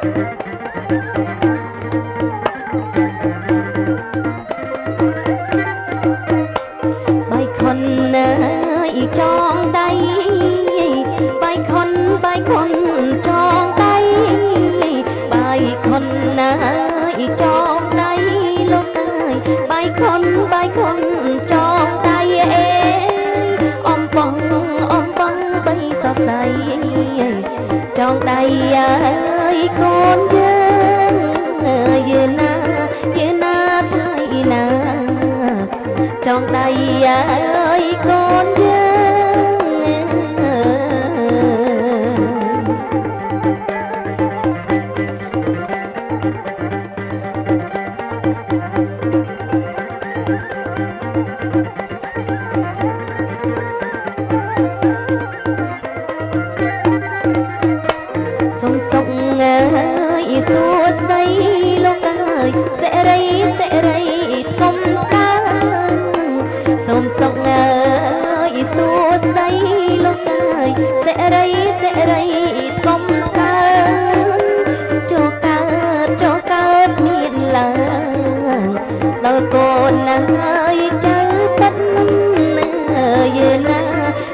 bài khôn ơi tròn tay bài khôn tròn tay bài khôn ơi tròn tay lúc ơi bài khôn tròn tay om bong bay sao say tròn tay ơi con dương na thay na trong tay ơi con dương sông sông ơi suốt đây lúc ơi sẽ đây không ca sông sông ơi suốt đây lúc ơi sẽ đây không ca cho ca miền làng đôi con ơi chớ bất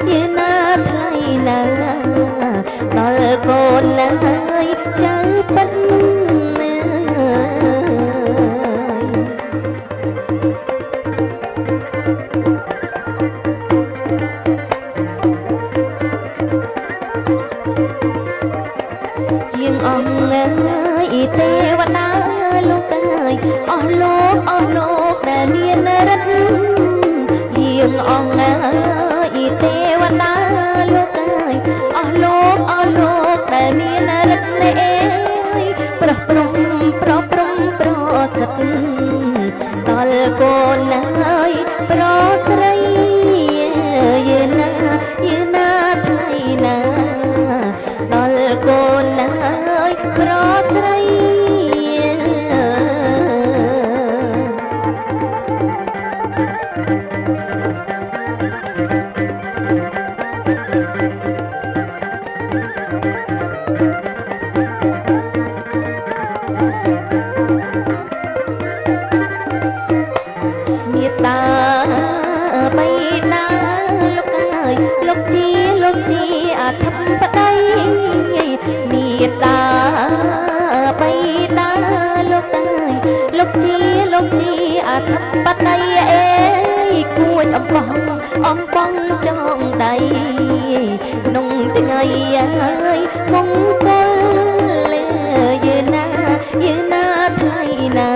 như na thay na đôi con ơi chớ bất riêng ông ơi têวันណាលោកអើយអស់លោកដែលមានរិទ្ធរៀងអង្គអើយទេវតាលោកអើយអស់លោកដែលមានរិទ្ធនេះប្រព្រំប្រសិទ្ធដល់កូនអើយប្រស្រីយឺណាថ្លៃណាដល់កូនអើយប្រស្រីមេត្តាបៃតាលោកអើយលោកជាអធិបតីមេត្តាបៃតាលោកអើយលោកជាអធិបតីគួចអំបងចងដៃក្នុងថ្ងៃអើយមង្គលយឺណាថ្លៃណា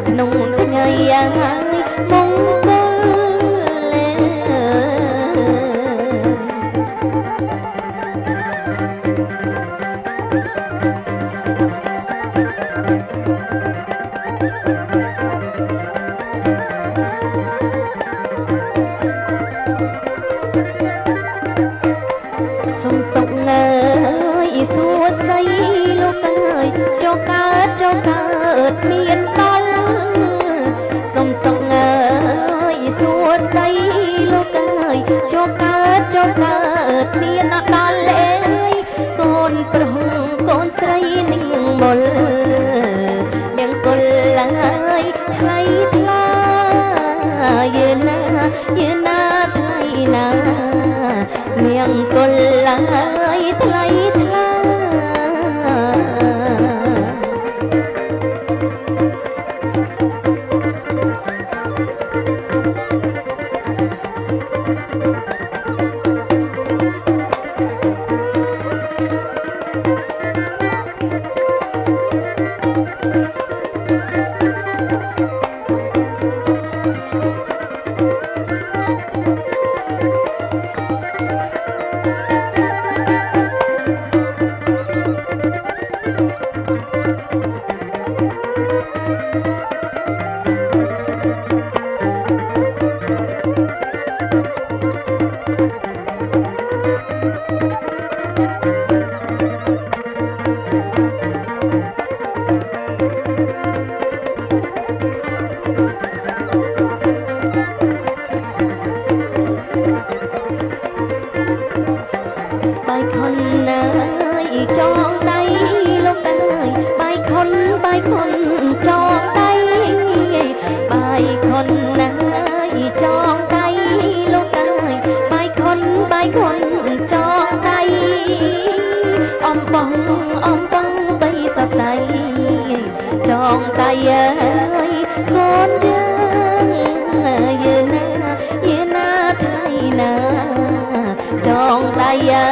ក្នុងថ្ងៃអើយមង្គលសុំសុខអើយសួស្ដីលោកអើយចុះកើតមានដល់សុំសុខអើយសួស្ដីលោកអើយចុះកើតមានដល់កូនប្រុសកូនស្រីនាងមុលនាងគុលអើយថ្លៃថ្លាយឺណាថ្លៃណានាងគុលអើយថ្លៃថ្លាបាយខុនអើយចងដៃលោក អំបងបីសរសៃចងដៃអើយកូនយើងយើណាថ្លៃណាចងដៃអើ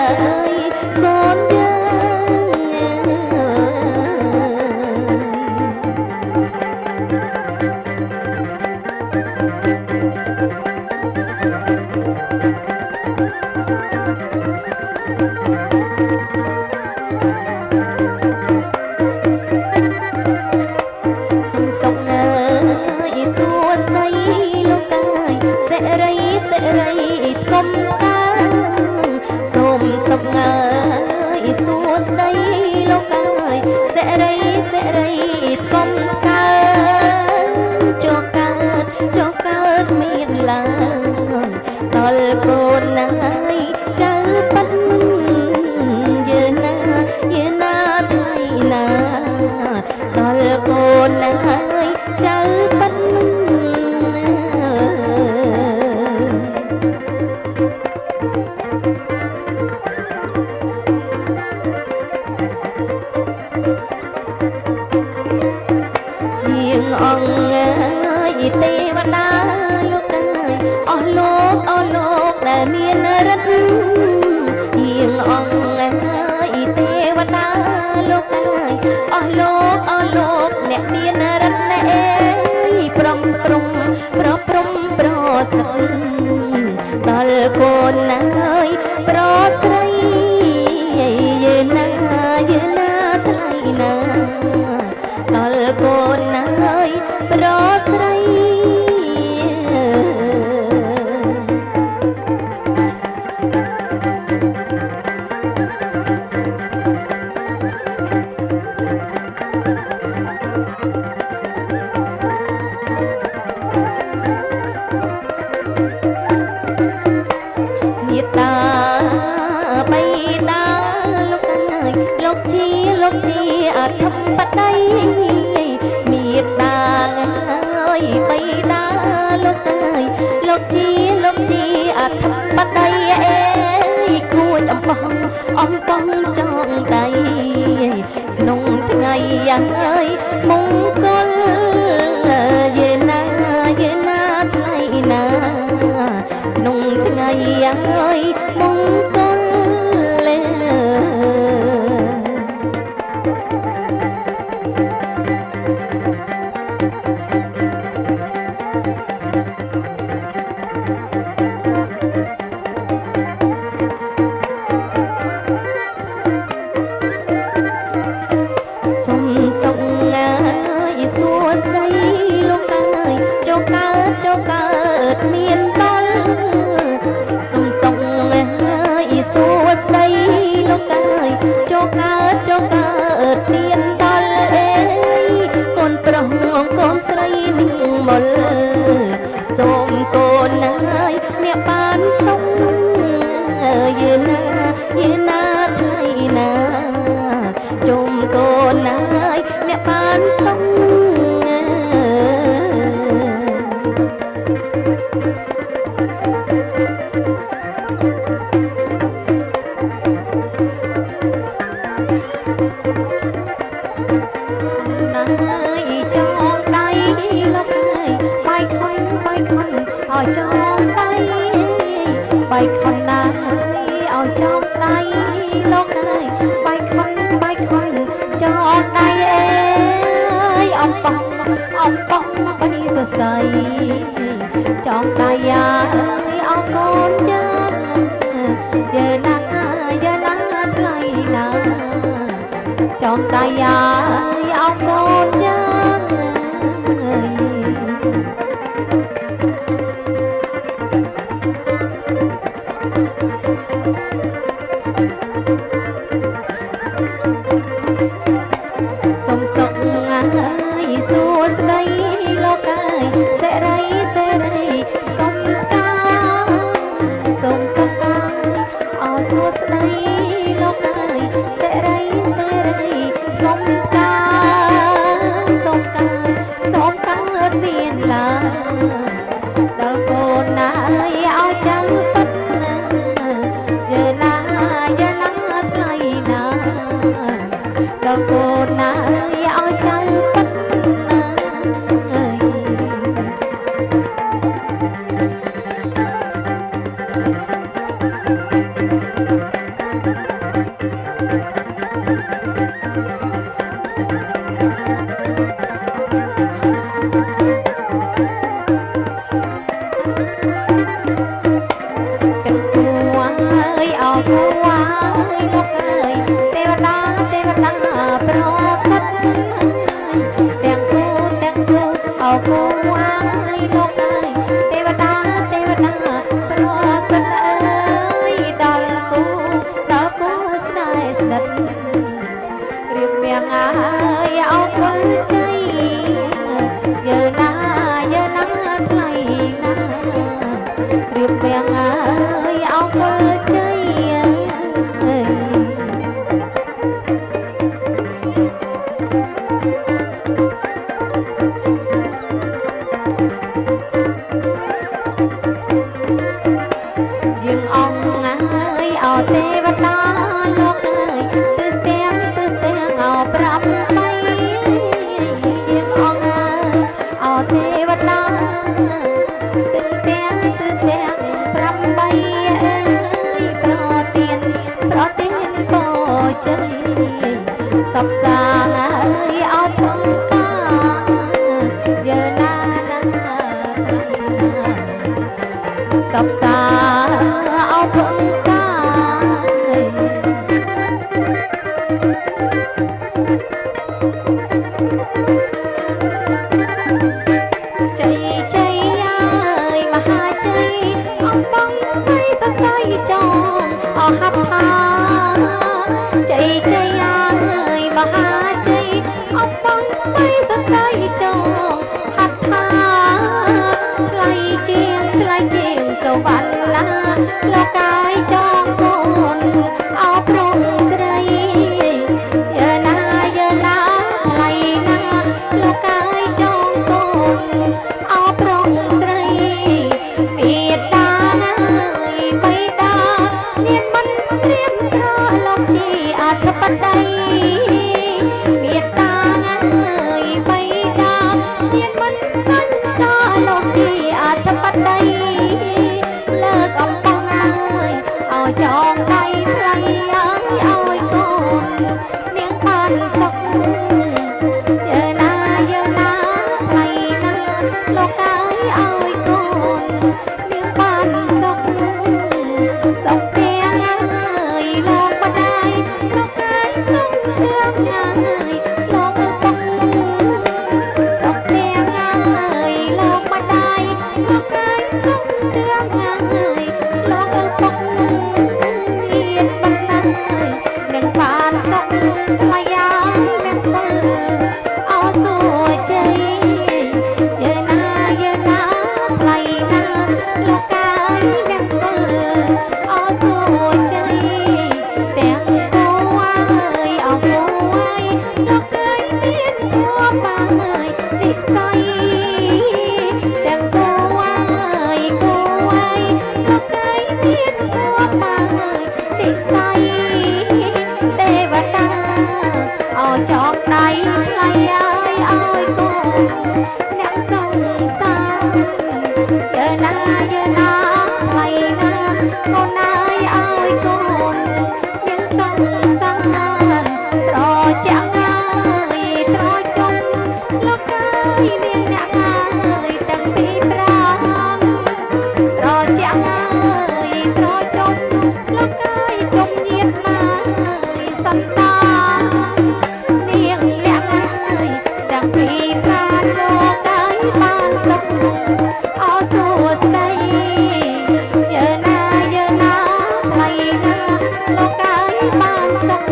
យកូនយើងកុំតាសូមសុខអើយសួស្ដីលោកអើយសេរីសេរីកុំកើតចុះកើតមានឡើងដល់កូនណាយចៅប៉ិនយើណាថ្លៃណាដល់កូនណាយចៅប៉ិនអង្គទេវតាលោកអើយអស់លោកដែលមានរិទ្ធជាងអង្គទេវតាលោកអើយអស់លោកអ្នកមានរិទ្ធណែប្រំប្រសិទ្ធដល់កូនណាយប្រស្រីយើណាថ្លៃណាដល់កូនណាយប្រស្រីមេត្តាបៃតាលោកជាអធិបតីមេត្តាអើយបៃតាលោកអើយលោកជាអធិបតីអេគួចអំបងចងដៃក្នុងថ្ងៃអើយមង្គលយើណាថ្លៃណាក្នុងថ្ងៃអើយមង្គលមានដល់សុំសុំអើយសួស្ដីលោកអើយចុះកើតមានដល់អេកូនប្រុសកូនស្រីនឹងមលសូមកូនណាយអ្នកបានសុំយើណាថ្លៃណាជុំកូនណាយអ្នកបានសុំឲ្យចងដៃបៃខុនណាឲ្យចងដៃលោកអើយបៃខុនចងដៃអេអំបងបៃសរសៃចងដៃអើយអរកូនយើណាថ្លៃណាចងដៃអើយអរកូនសុំសុខអើយសួស្ដីលោកអើយសេរីកុំកាសុំសុខអើយសួស្ដីលោកអើយសេរីកុំកាសុំកើតមានឡើងដល់កូនណាយឲ្យចាំពិតណាយើណាថ្លៃណា សិទ្ធទាំងគូទាំងគូអោគូអាយលោកអើយទេវតាប្រសិទ្ធអើយដល់គូស្នេហ៍ស្និទ្ធរៀបមាំងអើយអោគុលជ័យយើណាថ្លៃណារៀបមាំងអើយអោគុលជ័យយើងអង្គអើយអោទេវតាលោកអើយទិសទាំងអោប្រាំបីយើងអង្គអើយអោទេវតាទិសទាំងប្រាំបីអើយប្រទានបោជ័យសពសាងអើយអោធំកាយើណាសពសាអោធំកាជ័យអើយមហាជ័យអំបងបីសរសៃចងអហាត់ថាជ័យអើយមហាជ័យអំបងបីសរសៃចងហាត់ថាថ្លៃជាងសុវណ្ណាលោកកាយចងកូនអោប្រងស្រីយើណាថ្លៃណាលោកកាយចងកូនអោប្រងស្រីមេត្តាណាយបៃតានាងមិនត្រៀមត្រលោកជាអធិបតីមេត្តាណាយបៃតានាងមិនសន្សាលោកជាអធិបតីចងដៃថ្លៃឲ្យកូននាងបានសុខយើណាថ្លៃណាលោកកាយឲ្យកូននាងបានសុខទាំងហើយលោកម្ដាយលោកកាយសុខទាំងហើយលោកពុកសុខទាំងហើយលោកម្ដាយលោកកាយសុខទាំងហើយលោកពុកនឹងបានសុខស្មយ៉ាមង្គលអោសួជ័យយើណាថ្លៃណាលោកកាយមង្គលអោសួជ័យទាំងគូអើយអោគូអើយលោកកាយមានគួរបាយនិស័យទាំងគូអើយលោកកាយមានគួរបាយនិស័យចងដៃថ្លៃឲ្យកូនអ្នកសងសារយើណាថ្លៃណាកូនអើយឲ្យកូនអ្នកសងសារត្រជាក់អើយត្រជុំលោកកាយនាងអ្នកអើយទាំងពីប្រាំត្រជាក់អើយត្រជុំលោកកាយជុំញាតណាយសន្តាពីប្រាណលោកកាយបានសុខអោសួស្ដីយើណាថ្លៃណាលោកកាយបានសុខ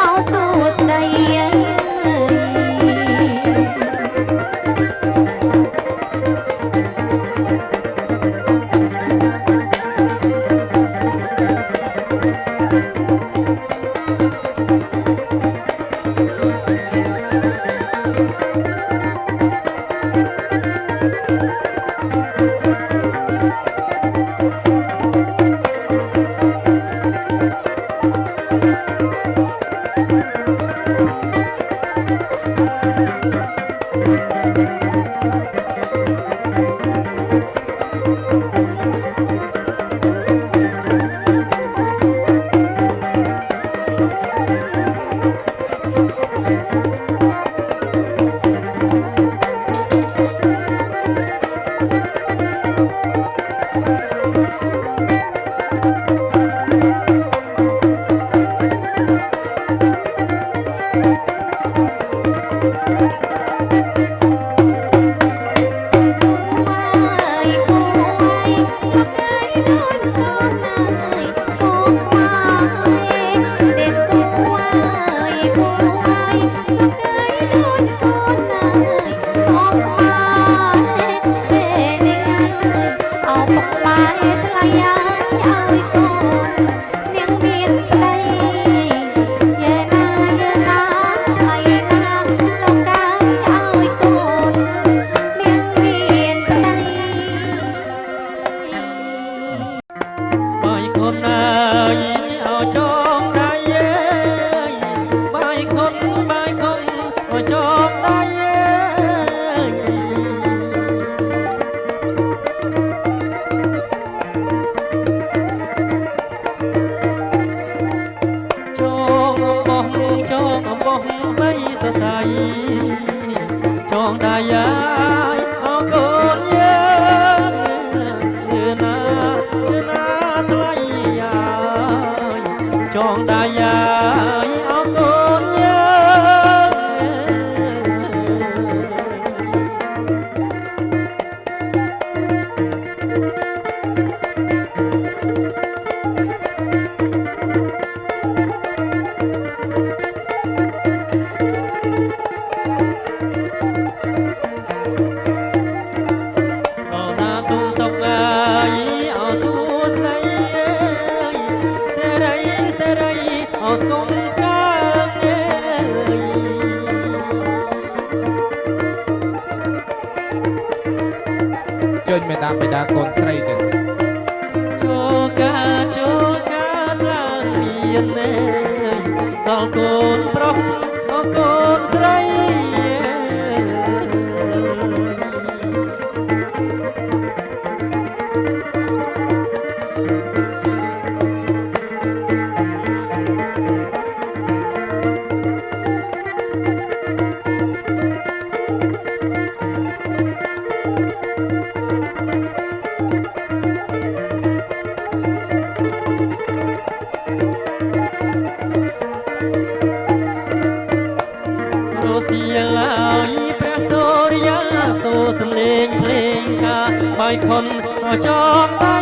អោសួស្ដី ใสจองได้ยายเอาคนเยอะเดือนาทลายยายจองได้ยายเอาคนเยอะជើញមេដាបេដាកូនស្រីទៅចូលការឡើងមានទេដល់កូនប្រុសដល់កូនស្រីសៀឡើយព្រះសូរិយាសូសំលេងភ្លេងការបាយខុនចងដៃ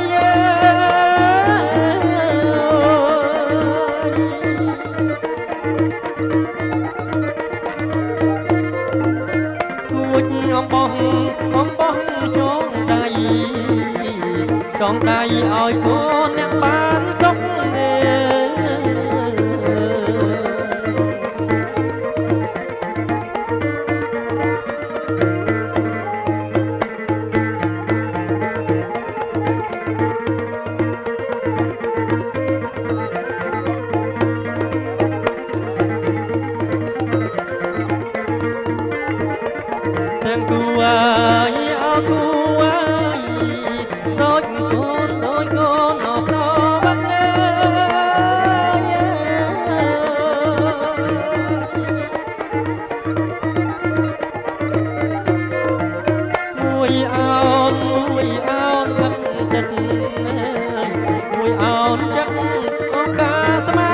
គួចអំបោះចងដៃឲ្យកូនអ្នកបានសុខគូអាយអគូអាយដូចកូនអស់ដល់បាត់មួយអោនទឹកចិត្តមួយអោនចិត្តអូកាស្មៅ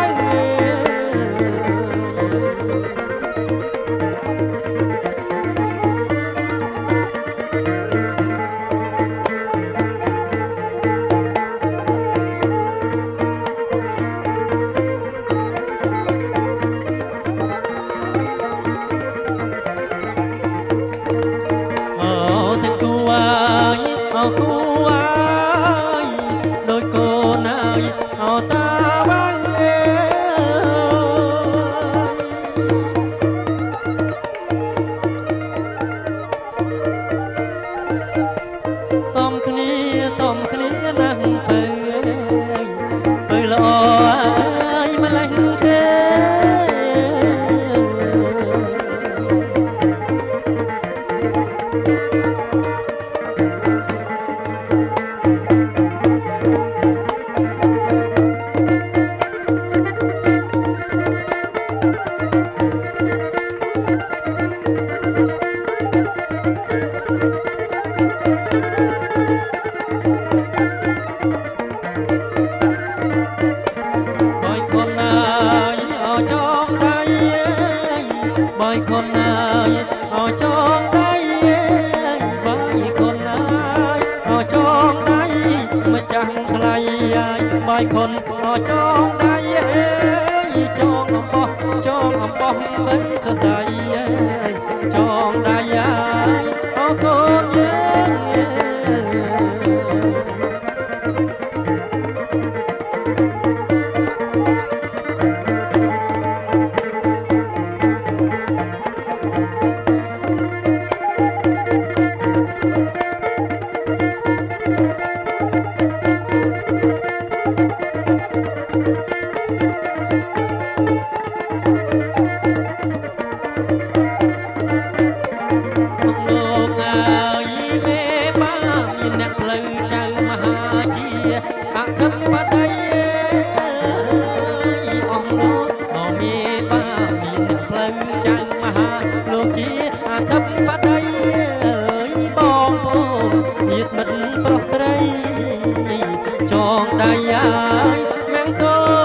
គូអាយដូចកូនអាយអោតាបាយសំគ្នាណាស់ពេលល្អអាយម្លេះទេបាយខុនណាយអោចងដៃបាយខុនណាយអោចងដៃម្ចាស់ថ្លៃបាយខុនអោចងដៃចងអំបោះមិនសរសៃចងដៃអោកូនលោក មហាលោកជាអធិបតីអើយបងប្អូនញាតិមិត្តប្រុសស្រីចងដៃអាយមង្គ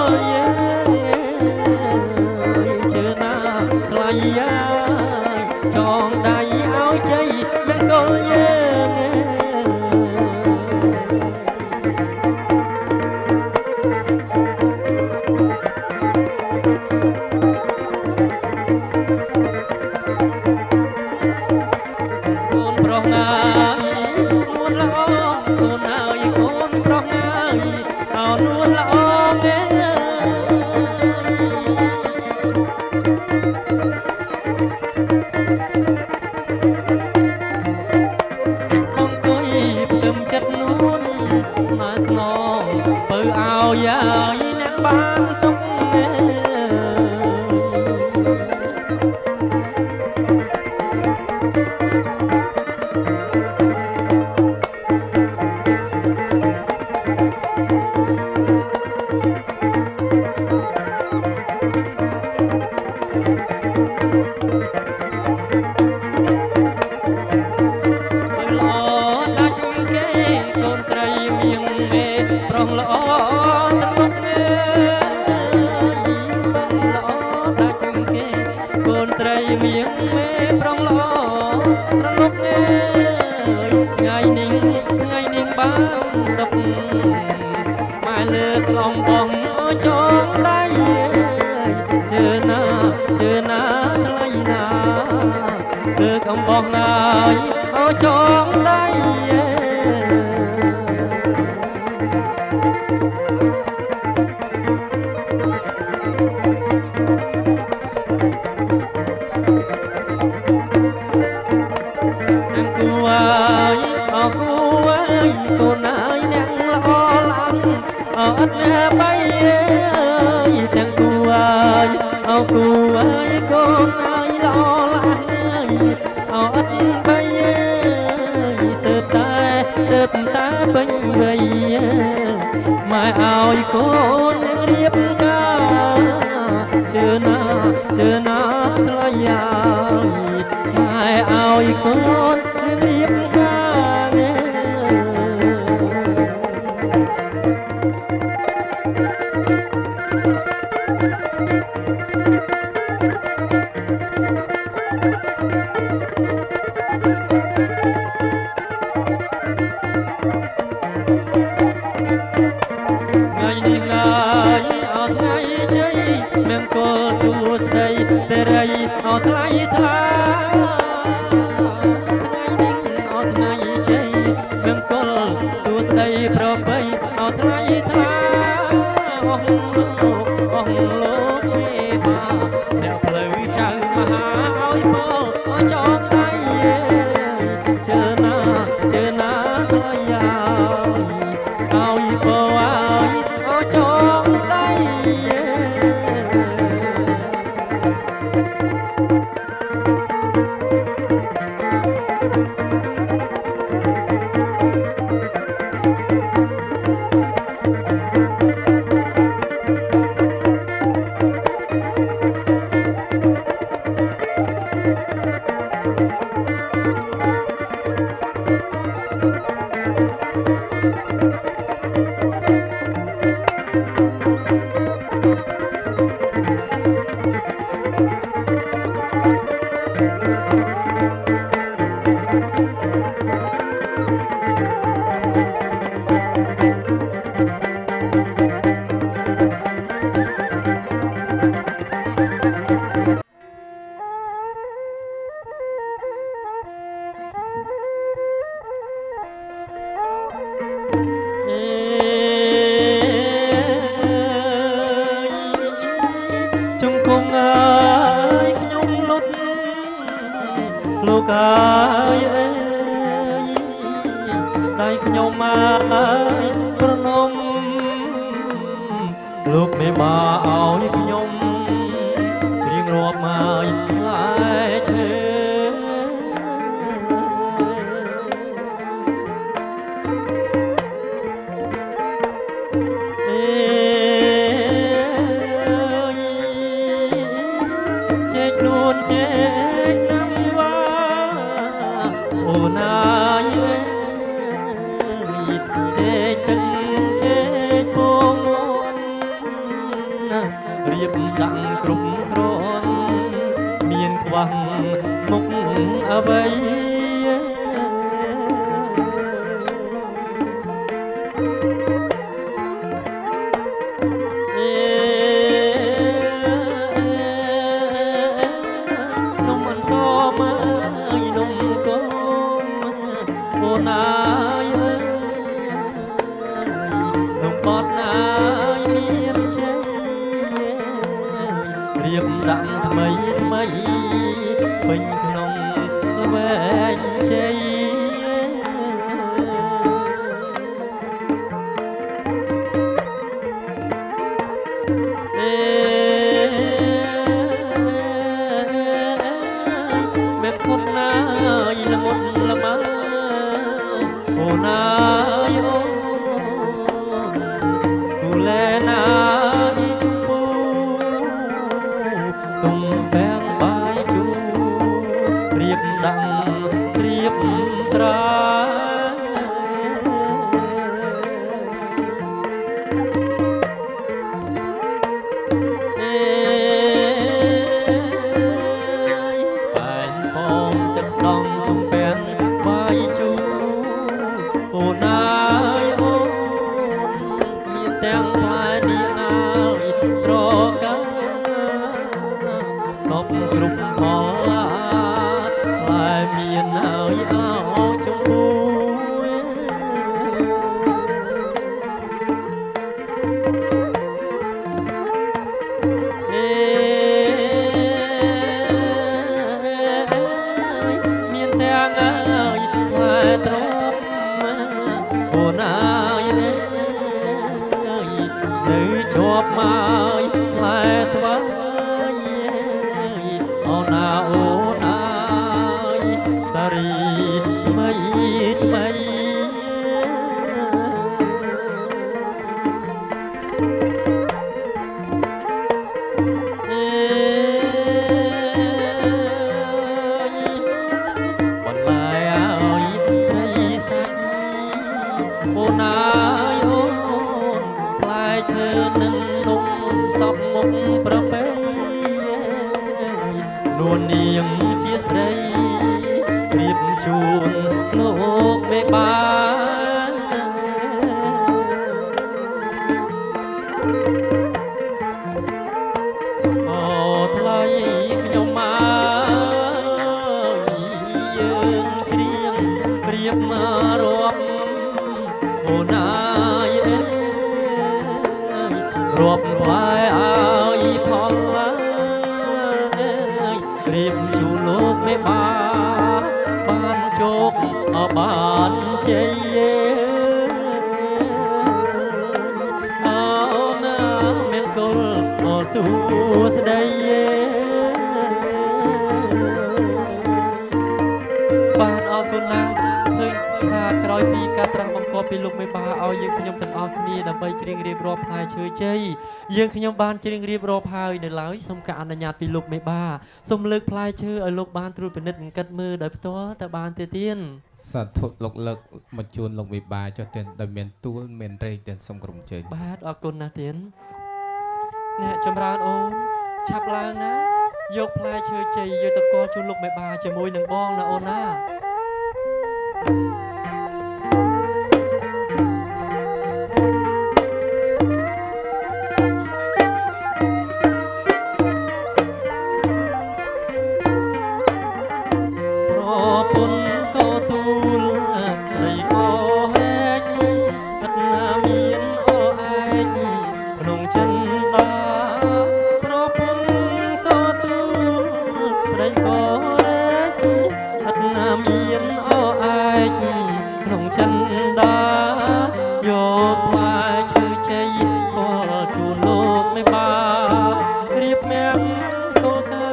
លយើងជឿណាថ្លៃអាយចងដៃឲ្យជ័យមង្គលយើងយាយអ្នកបានសុខប្រុងល្អត្រឡប់នេះល្អដាច់គេកូនស្រីមៀងមេប្រុងល្អត្រឡប់នេះថ្ងៃនេះបានសុខម៉ែលើកអំបងចងដៃជឿណាថ្លៃណាលើកអំបងហើយចងដៃកូនអើយអ្នកល្អឡាំអត់ណែបៃអើយទាំងគូអើយគូអើយកូនអើយល្អឡាំអត់បៃអើយទៅតែពេញវ័យម៉ែឲ្យកូននឹងរៀបការជឿណាថ្លៃអើយម៉ែឲ្យកូននឹងរៀបការមង្គលសួស្ដីសេរីអត់ថ្លៃថ្លាថ្ងៃជ័យមង្គលសួស្ដីប្របីអត់ថ្លៃថ្លាអស់លោកមេបាអ្នកផ្លូវចៅមហាឲ្យពោចងដៃជឿណាថ្លៃឲ្យពោឲ្យចងដៃជុំគង់អើយខ្ញុំលុតលោកអើយដៃខ្ញុំអើយប្រណមលោកមេបាឲ្យខ្ញុំរៀងរាប់មកផ្លែឈើចេក ណាយជែកទឹកជែកពងមួនរៀបដាក់គ្រប់គ្រាន់មានខ្វះមុខអ្វីរៀបដាក់ថ្មីថ្មីពេញក្នុងល្វែងជ័យមេផុតណាយល្មុតល្មើអូណាយអូគូលែណាត្រាបែនផងទឹកដងទំពាំងបាយជូអូណាយអូមានទាំងផ្លែនេះហើយស្រកាសពគ្រប់ផលផ្លែមានហើយអោជម្ពូមានទាំងហើយផ្លែទ្របអូណាយនៅជាប់មកផ្លែស្វាយអូណាអូណាសារីថ្មីថ្មីបន្លែឲ្យត្រីសាច់អូណាយអូនផ្លែឈើនឹងនំសពមុខប្រពៃនួននាងជាស្រីរៀបជូនលោកមេបាអូថ្លៃខ្ញុំមកយើងច្រៀងប្រៀបមករាប់អូណាយរាប់ផ្លែឲ្យផងរៀបជូនលោកមេបាបានជោគបានជ័យអូណាមានគុលសួស្ដីបាទអរគុណណាស់ឃើញថាក្រោយពីការត្រាស់បង្គាប់ពីលោកមេបាឲ្យយើងខ្ញុំទាំងអស់គ្នាដើម្បីច្រៀងរៀបរាប់ផ្លែឈើជ័យយើងខ្ញុំបានច្រៀងរៀបរាប់ហើយនៅឡើយសូមការអនុញ្ញាតពីលោកមេបាសូមលើកផ្លែឈើឲ្យលោកបានត្រួតពិនិត្យគិតមើលដោយផ្ទាល់តើបានទេទៀនសាធុលោកលើកមកជូនលោកមេបាចុះទៀនដោយមានទួលមានរែកទៀនសូមក្រុមជើញបាទអរគុណណាស់ទៀនអ្នកចម្រើនអូនឆាប់ឡើងណាយកផ្លែឈើជ័យយកទៅគាល់ជូនលោកមេបាជាមួយនឹងបងណាអូនណាក្នុងចិនដាយកផ្លែឈើជ័យគាល់ជូនលោកមេបារៀបមាំកូនកា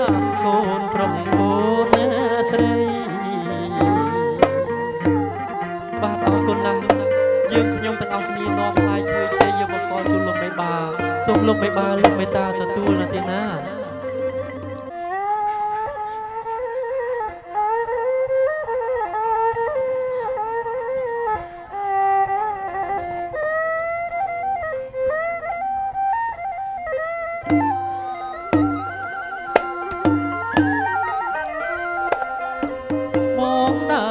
កូនប្រុសកូនស្រីបាទអរគុណណាស់យើងខ្ញុំទាំងអស់គ្នានាំផ្លែឈើជ័យយកមកគាល់ជូនលោកមេបាសូមលោកមេបាលោកមេតាទទួលណាទេណា បងដើ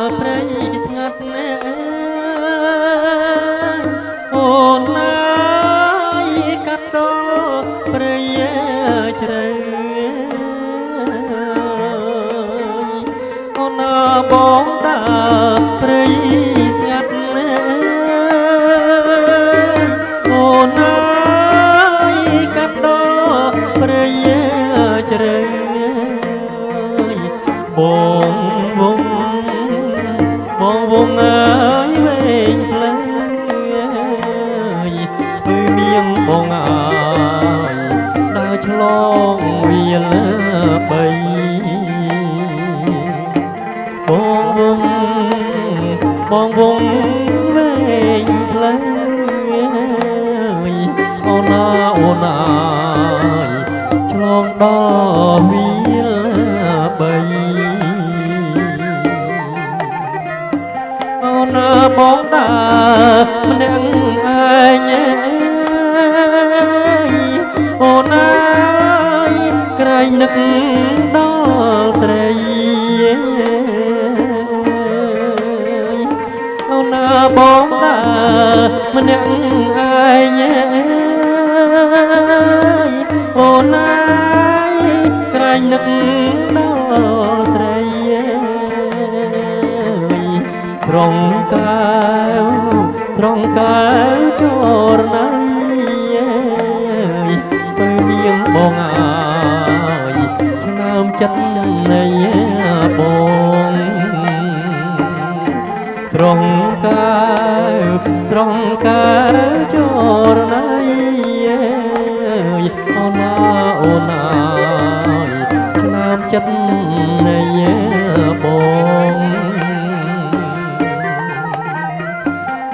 រព្រៃស្ងាត់ណែអូនណាយកាត់តព្រៃជ្រៅអូនណាបងដើរព្រៃស្ងាត់ណែអូនណាយកាត់តព្រៃជ្រៅបងវងអើយវែងផ្លូវអើយមៀងបងអើយដើរឆ្លងវាលបីបងវងវែងផ្លូវអូនណាយឆ្លងដល់វាលបីអូនណាបងដើរម្នាក់ឯងអូនណាយក្រែងនឹកដល់ស្រីអូនណាបងដើរម្នាក់ឯងអូនណាយក្រែងនឹកដល់ស្រីស្រងកែវចរណៃទៅនាងបងអើយឆ្នើមចិត្តនៃបងស្រងកែវចរណៃអូនណាយឆ្នើមចិត្តនៃបង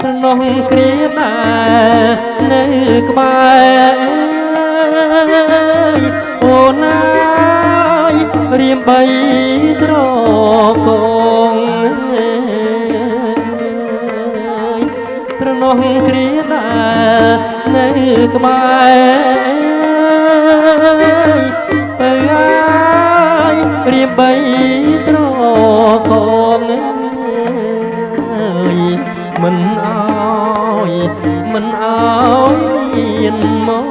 ស្រណោះគ្រាដែរនៅក្បែរអូនណាយរៀមបីត្រកងស្រណោះគ្រាដែរនៅក្បែរបើអាយរៀមបីត្រកងមិនអើយមានមក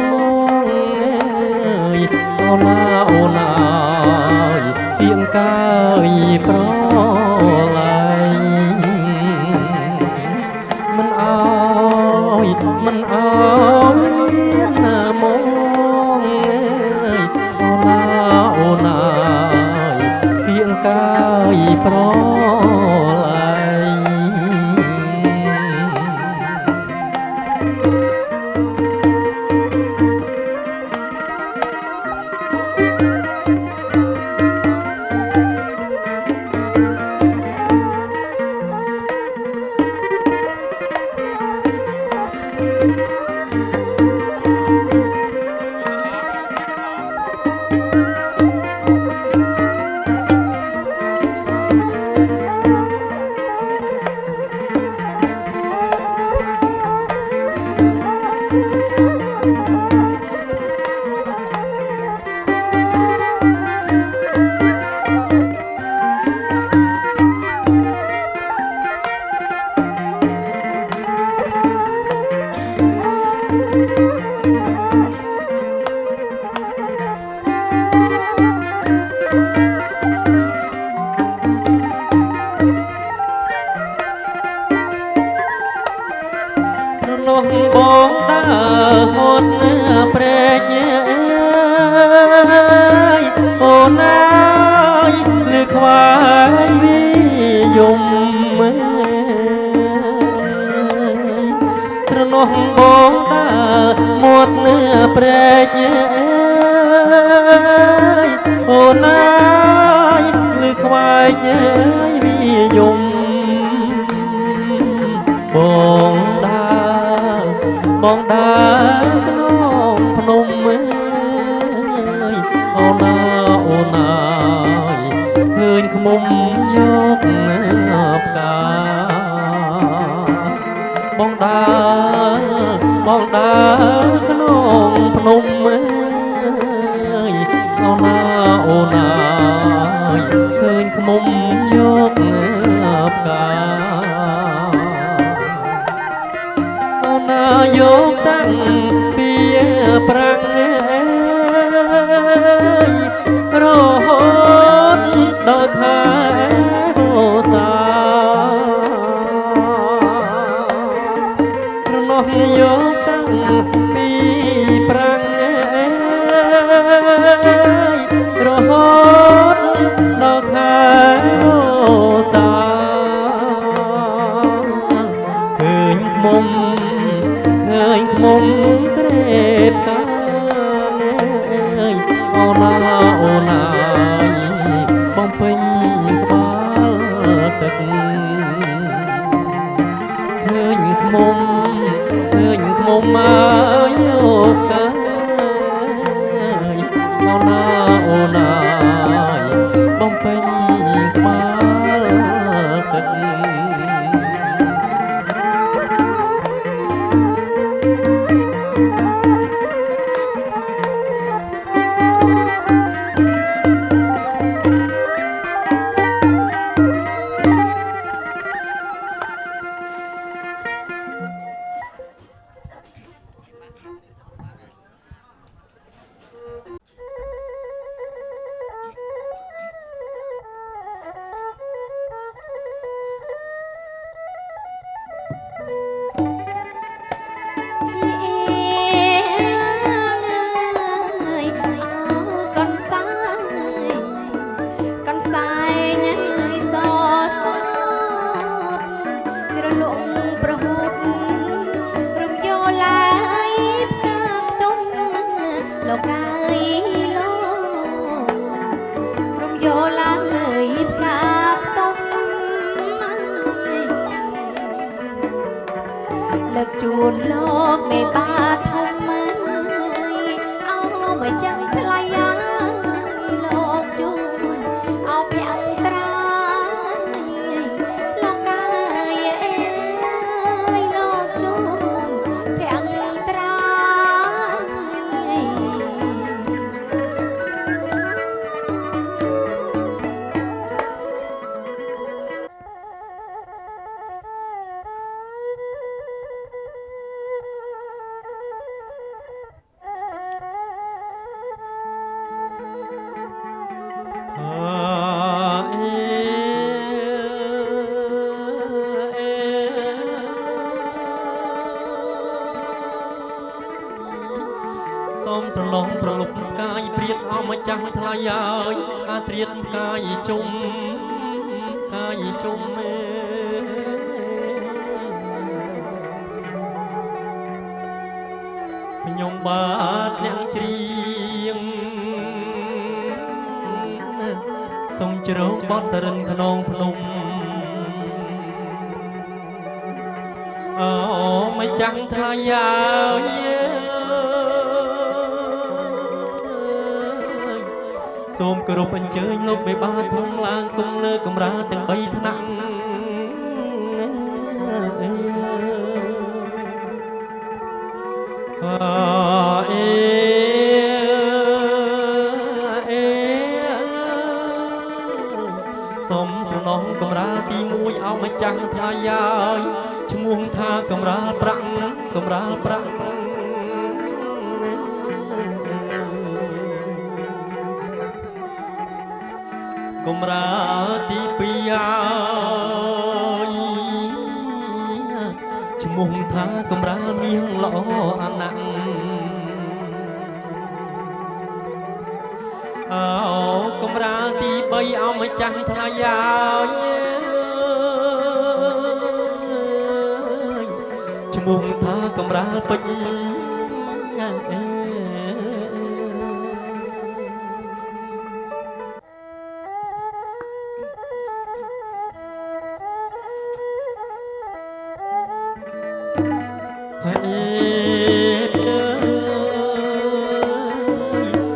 អូនណាយទៀងកាយប្រឡាញ់មិនអើយមានមកអូនណាយទៀងកាយប្រឡាញ់បងដើរហត់ព្រែកអូនណាយលឺខ្វាយវិយមស្រណោះបងដើរមាត់ព្រែកអូនណាយលឺខ្វាយវិយមបងដើរក្នុងភ្នំអូនណាយឃើញឃ្មុំយកផ្កាបងដើរក្នុងភ្នំអូនណាយឃើញឃ្ មុំយកផ្កាអូនណាយកតាំងពីប្រាំងរហូតដល់ខែហូសាត្រណោះយកតាំងពីប្រាំងរហូតដល់ខែហូសាឃើញឃ្មុំក្រេបកាអូណាយបំពេញក្បាលទឹកឃើញឃ្មុំមកយកកាយអូណាយបំពេញក្បាលទឹក លើកជួនលោកមេបាធំមើលអោមិនចាំថ្លៃលោកជួនអោពាក់ត្រាលោកកាយអេលោកជួនពាក់ត្រា សូមស្រឡងប្រលប់កាយព្រាតអមម្ចាស់ថ្លៃហើយអាត្រៀតកាយជុំខ្ញុំបាទអ្នកច្រៀងសូមជ្រោកបត់សរិនក្នុងភ្នំអូម្ចាស់ថ្លៃហើយសូមគោរពអញ្ជើញលោកមេបាធំឡើងគង់លើកម្រាលទាំង3ថ្នាក់សូមសំណងកម្រាលទី1ឲ្យម្ចាស់ថ្លៃហើយឈ្មោះថាកម្រាលប្រាក់កម្រាលប្រាក់កម្រាលទី2ហើយឈ្មោះថាកម្រាលមាសល្អអាណត្តិអោកម្រាលទី3ឲ្យម្ចាស់ថ្លៃហើយឈ្មោះថាកម្រាលពេជ្រ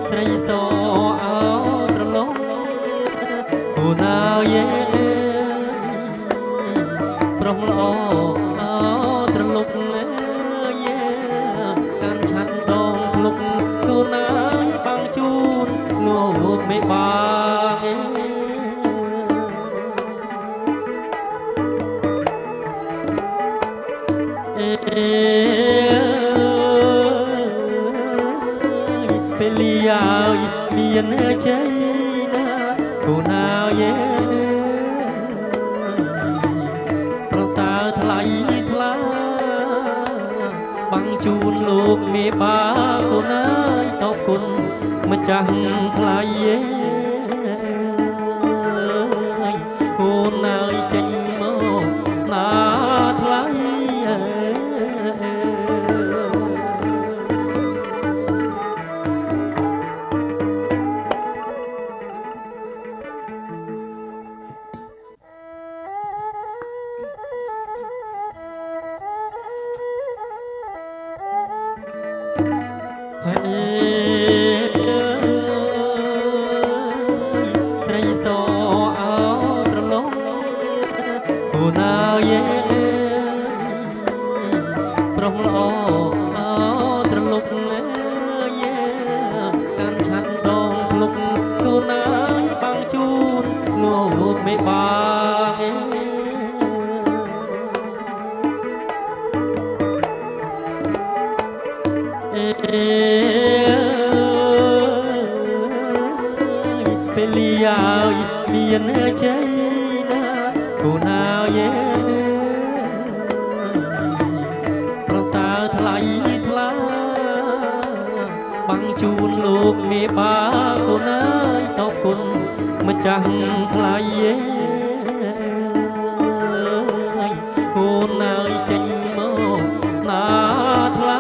ស្រីសអោត្រឡងគូណាយេប្រុសល្អអោត្រឡុកយេកាន់ឆាន់ដងភ្លុកគូណាយបាំងជូនលោកមេបាង ពេលលីហើយមានជ័យណាគូណាយេប្រសើរថ្លៃថ្លាបាំងជូនលោកមេបាគូណាយតបគុណម្ចាស់ថ្លៃយេគូណាយចេញមកណាថ្លៃស្រីសអោត្រឡងគូណាយេប្រុសល្អអោត្រឡុកយេកាន់ឆាន់ដងលុកគូណាយបាំងជូនលោកមេបាពេលលីហើយមានជ័យណាគូណាយេប្រសើរថ្លៃថ្លាបាំងជូនលោកមេបាគូណាយតបគុណម្ចាស់ថ្លៃយេគូណាយចេញមកណាថ្លៃ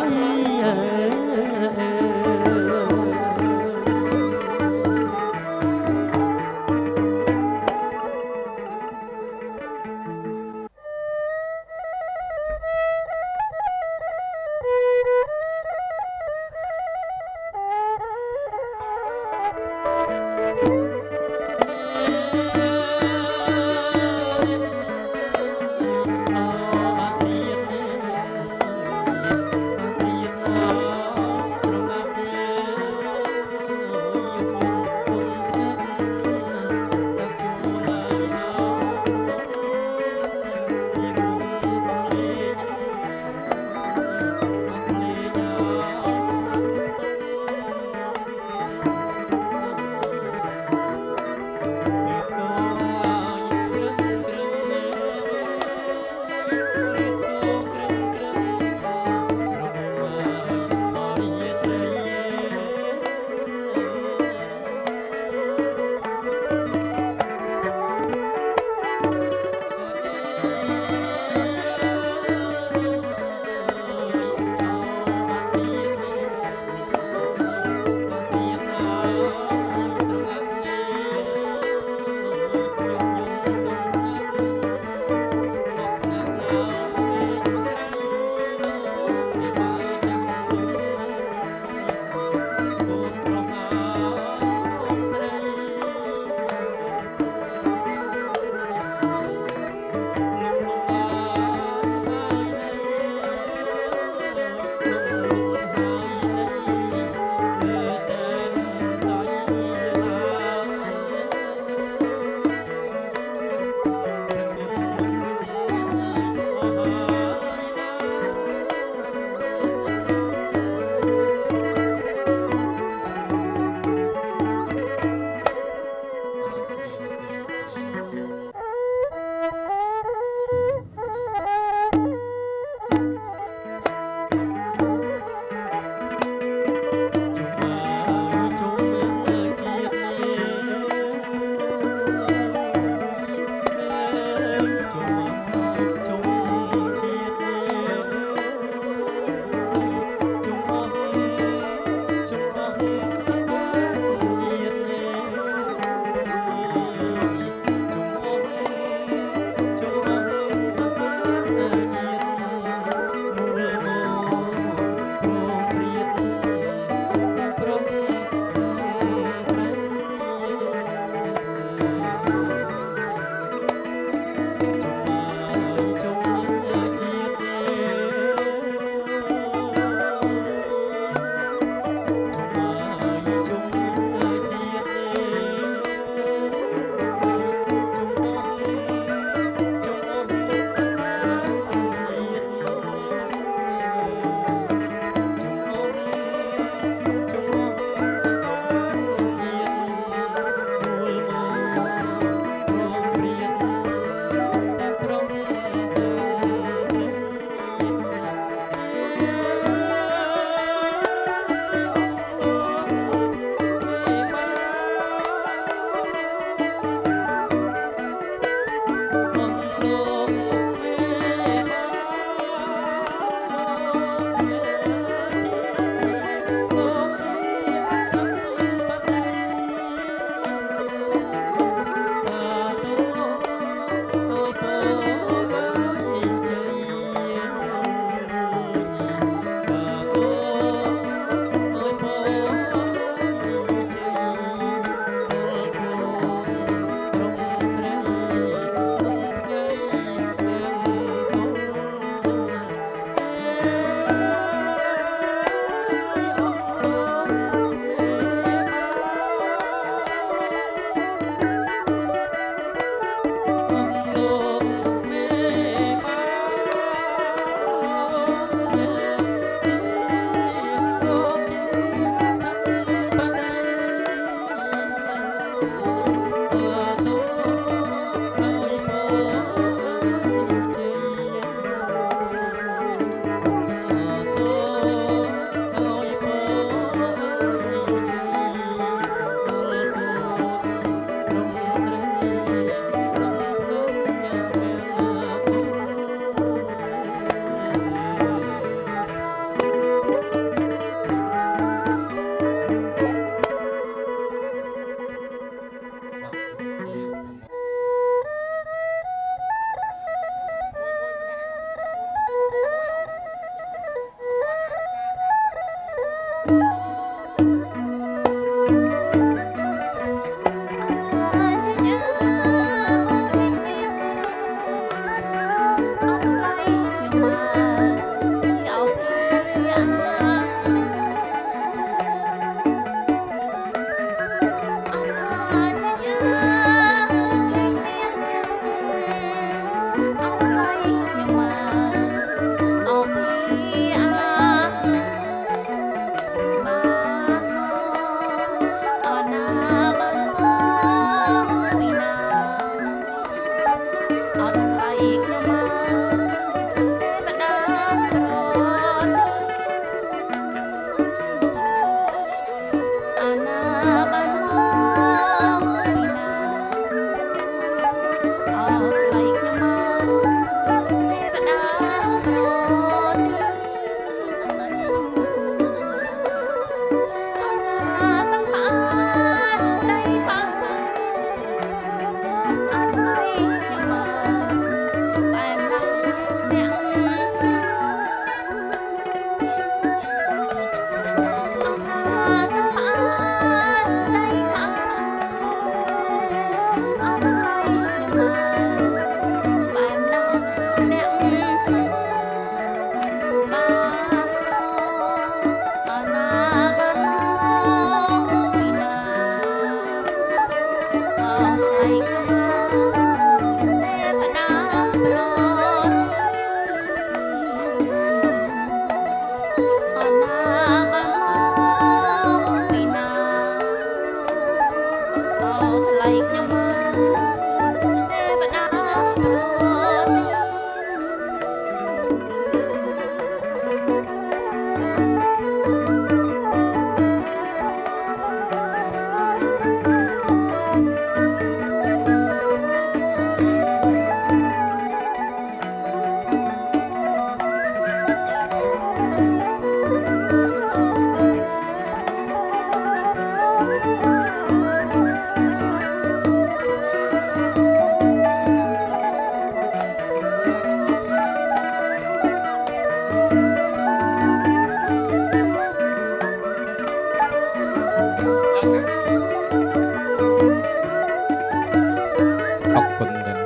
គុណទាំង